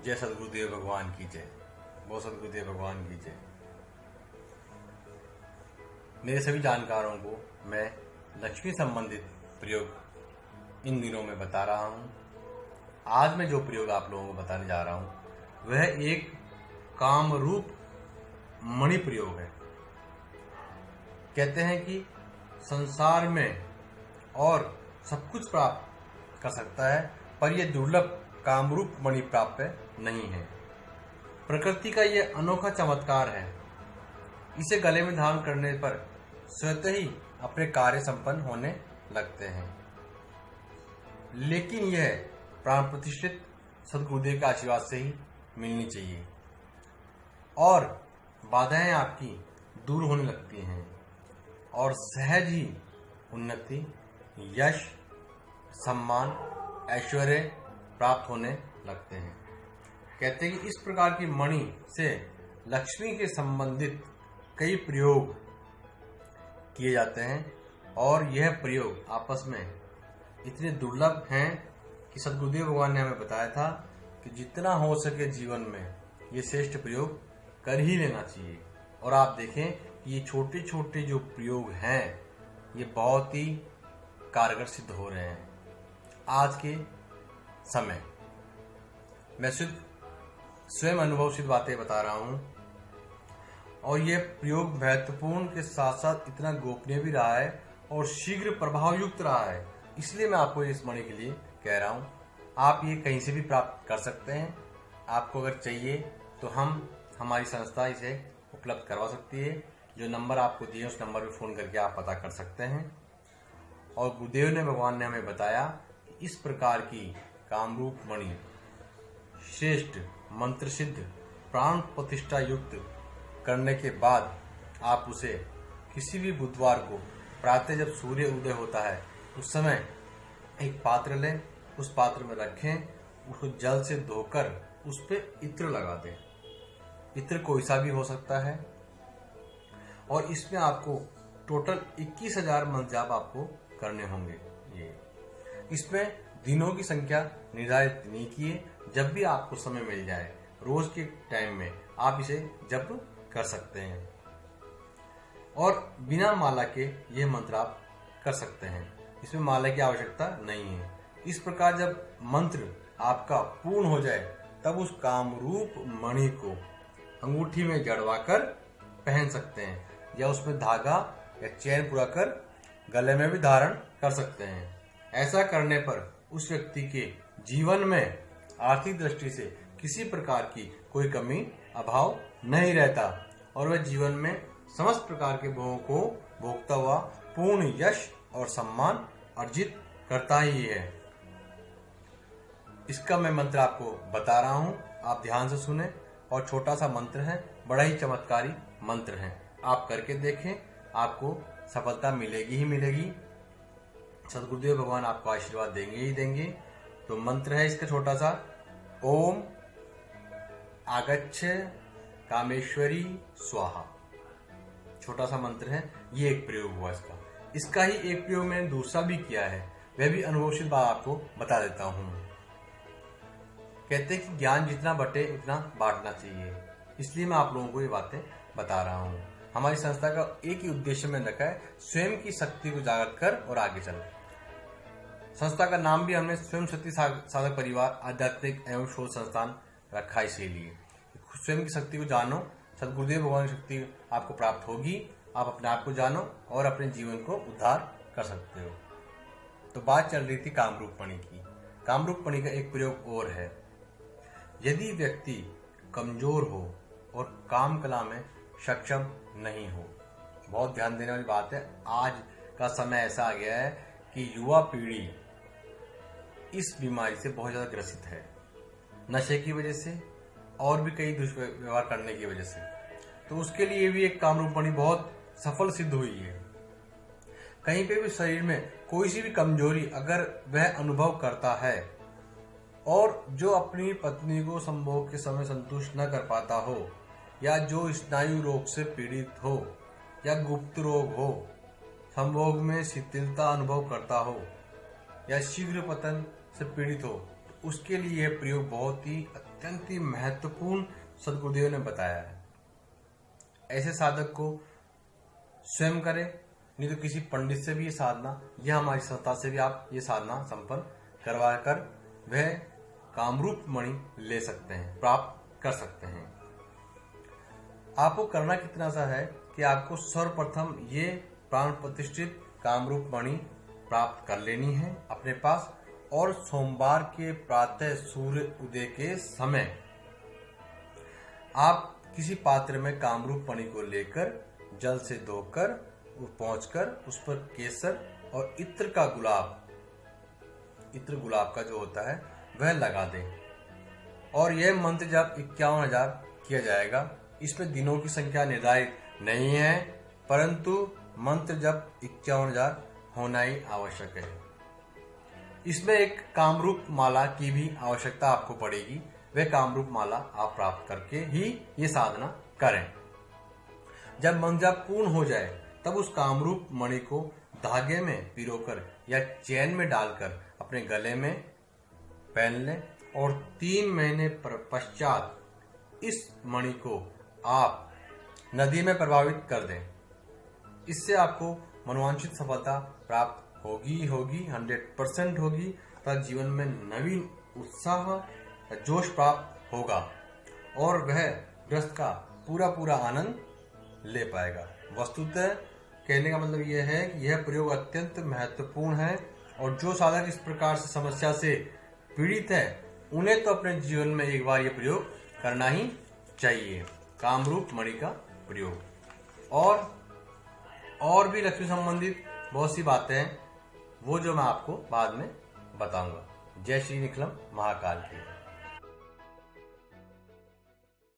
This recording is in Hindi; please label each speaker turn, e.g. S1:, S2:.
S1: जय सद्गुरुदेव भगवान की जय। वो सद्गुरुदेव भगवान की जय। मेरे सभी जानकारों को मैं लक्ष्मी संबंधित प्रयोग इन दिनों में बता रहा हूँ। आज मैं जो प्रयोग आप लोगों को बताने जा रहा हूँ वह एक कामरूप मणि प्रयोग है। कहते हैं कि संसार में और सब कुछ प्राप्त कर सकता है, पर यह दुर्लभ कामरूप मणि प्राप्त नहीं है। प्रकृति का यह अनोखा चमत्कार है। इसे गले में धारण करने पर स्वतः ही अपने कार्य संपन्न होने लगते हैं। लेकिन यह प्राण प्रतिष्ठित सद्गुरुदेव के आशीर्वाद से ही मिलनी चाहिए और बाधाएं आपकी दूर होने लगती हैं और सहज ही उन्नति, यश, सम्मान, ऐश्वर्य प्राप्त होने लगते हैं। कहते हैं कि इस प्रकार की मणि से लक्ष्मी के संबंधित कई प्रयोग किए जाते हैं और यह प्रयोग आपस में इतने दुर्लभ हैं कि सद्गुरुदेव भगवान ने हमें बताया था कि जितना हो सके जीवन में ये श्रेष्ठ प्रयोग कर ही लेना चाहिए। और आप देखें ये छोटे छोटे जो प्रयोग हैं ये बहुत ही कारगर सिद्ध हो रहे हैं आज के समय। मैं सिर्फ स्वयं अनुभव सिद्ध बातें बता रहा हूँ और यह प्रयोग महत्वपूर्ण के साथ साथ इतना गोपनीय भी रहा है और शीघ्र प्रभाव युक्त रहा है। इसलिए मैं आपको इस मणि के लिए कह रहा हूँ। आप ये कहीं से भी प्राप्त कर सकते हैं। आपको अगर चाहिए तो हमारी संस्था इसे उपलब्ध करवा सकती है। जो नंबर आपको दिए उस नंबर पर फ़ोन करके आप पता कर सकते हैं। और गुरुदेव ने, भगवान ने हमें बताया कि इस प्रकार की कामरूप मणि श्रेष्ठ मंत्र सिद्ध प्राण प्रतिष्ठा युक्त करने के बाद आप उसे किसी भी बुधवार को प्रातः जब सूर्य उदय होता है उस समय एक पात्र लें, उस पात्र में रखें, उसको जल से धोकर उस पर इत्र लगा दें। इत्र कोई सा भी हो सकता है और इसमें आपको टोटल 21,000 मंत्र जाप आपको करने होंगे। ये इसमें दिनों की संख्या निर्धारित नहीं किए, जब भी आपको समय मिल जाए रोज के टाइम में आप इसे जप कर सकते हैं और बिना माला के ये मंत्र आप कर सकते हैं। इसमें माला की आवश्यकता नहीं है। इस प्रकार जब मंत्र आपका पूर्ण हो जाए तब उस कामरूप मणि को अंगूठी में जड़वाकर पहन सकते हैं या उसमें धागा या चैन पुराकर गले में भी धारण कर सकते हैं। ऐसा करने पर उस व्यक्ति के जीवन में आर्थिक दृष्टि से किसी प्रकार की कोई कमी अभाव नहीं रहता और वह जीवन में समस्त प्रकार के भोगों को भोगता हुआ पूर्ण यश और सम्मान अर्जित करता ही है। इसका मैं मंत्र आपको बता रहा हूं, आप ध्यान से सुने। और छोटा सा मंत्र है, बड़ा ही चमत्कारी मंत्र है। आप करके देखें, आपको सफलता मिलेगी ही मिलेगी। सद्गुरुदेव भगवान आपको आशीर्वाद देंगे ही देंगे। तो मंत्र है इसका छोटा सा, ओम आगच्छ कामेश्वरी स्वाहा। छोटा सा मंत्र है, ये एक प्रयोग हुआ इसका। इसका ही एक प्रयोग मैंने दूसरा भी किया है, वह भी अनुभवशील बात आपको बता देता हूँ। कहते हैं कि ज्ञान जितना बटे उतना बांटना चाहिए, इसलिए मैं आप लोगों को ये बातें बता रहा हूँ। हमारी संस्था का एक ही उद्देश्य में रखा है, स्वयं की शक्ति को जागृत कर और आगे चलो। संस्था का नाम भी हमने स्वयं शक्ति साधक परिवार आध्यात्मिक एवं शोध संस्थान रखा है। इसीलिए स्वयं की शक्ति को जानो, सद्गुरुदेव भगवान की शक्ति आपको प्राप्त होगी। आप अपने आप को जानो और अपने जीवन को उद्धार कर सकते हो। तो बात चल रही थी कामरूप मणि की। कामरूप मणि का एक प्रयोग और है। यदि व्यक्ति कमजोर हो और काम कला में सक्षम नहीं हो, बहुत ध्यान देने वाली बात है। आज का समय ऐसा आ गया है कि युवा पीढ़ी इस बीमारी से बहुत ज्यादा ग्रसित है, नशे की वजह से और भी कई दुष्व्यवहार करने की वजह से। तो उसके लिए भी एक कामरूप मणि बहुत सफल सिद्ध हुई है। कहीं पे भी शरीर में कोई सी भी कमजोरी अगर वह अनुभव करता है और जो अपनी पत्नी को संभोग के समय संतुष्ट न कर पाता हो, या जो स्नायु रोग से पीड़ित हो, या गुप्त रोग हो, संभोग में शिथिलता अनुभव करता हो, या शीघ्र पतन से पीड़ित हो, उसके लिए यह प्रयोग बहुत ही अत्यंत ही महत्वपूर्ण सद्गुरुदेव ने बताया है। ऐसे साधक को स्वयं करें, नहीं तो किसी पंडित से भी ये साधना या हमारी संस्था से भी आप ये साधना संपन्न करवा कर वह कामरूप मणि ले सकते हैं, प्राप्त कर सकते हैं। आपको करना कितना सा है कि आपको सर्वप्रथम ये प्राण प्रतिष्ठित कामरूप मणि प्राप्त कर लेनी है अपने पास, और सोमवार के प्रातः सूर्य उदय के समय आप किसी पात्र में कामरूप मणि को लेकर जल से धोकर पहुंचकर उस पर केसर और इत्र गुलाब का जो होता है वह लगा दें। और यह मंत्र जब 51,000 किया जाएगा। इसमें दिनों की संख्या निर्धारित नहीं है, परंतु मंत्र जब 51,000 होना ही आवश्यक है। इसमें एक कामरूप माला की भी आवश्यकता आपको पड़ेगी। वह कामरूप माला आप प्राप्त करके ही ये साधना करें। जब मंत्र जाप पूर्ण हो जाए तब उस कामरूप मणि को धागे में पिरोकर या चैन में डालकर अपने गले में पहन लें, और 3 महीने पश्चात इस मणि को आप नदी में प्रवाहित कर दें। इससे आपको मनोवांछित सफलता प्राप्त होगी 100% होगी, तथा जीवन में नवीन उत्साह जोश प्राप्त होगा और वह ग्रस्त का पूरा आनंद ले पाएगा। वस्तुतः कहने का मतलब यह है कि यह प्रयोग अत्यंत महत्वपूर्ण है, और जो साधक इस प्रकार से समस्या से पीड़ित है उन्हें तो अपने जीवन में एक बार यह प्रयोग करना ही चाहिए, कामरूप मणि का प्रयोग। और भी लक्ष्मी संबंधित बहुत सी बातें हैं, वो जो मैं आपको बाद में बताऊंगा। जय श्री निखिलम महाकाल की।